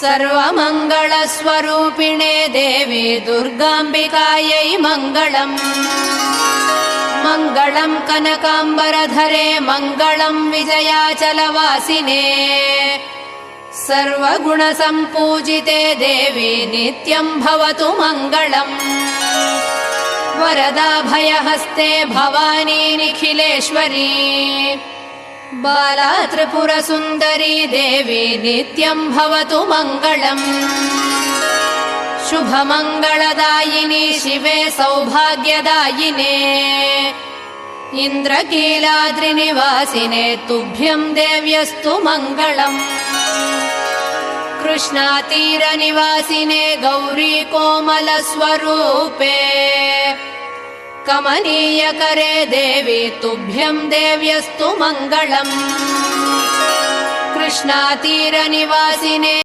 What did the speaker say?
सर्वमङ्गलस्वरूपिणे देवी दुर्गाम्बिकायै मङ्गलम्। मङ्गलम् कनकाम्बरधरे मङ्गलम् विजयाचलवासिने। सर्वगुणसम्पूजिते देवी नित्यम् भवतु मङ्गलम्। वरदाभयहस्ते भवानी निखिलेश्वरी। बाला त्रिपुरसुन्दरी देवी नित्यम् भवतु मङ्गलम्। शुभमङ्गलदायिनी शिवे सौभाग्यदायिने। इन्द्रकीलाद्रिनिवासिने तुभ्यम् देव्यस्तु मङ्गलम्। कृष्णातीरनिवासिने गौरी कोमलस्वरूपे। कमनीयकरे देवी तुभ्यम् देव्यस्तु मङ्गलम्। कृष्णातीरनिवासिने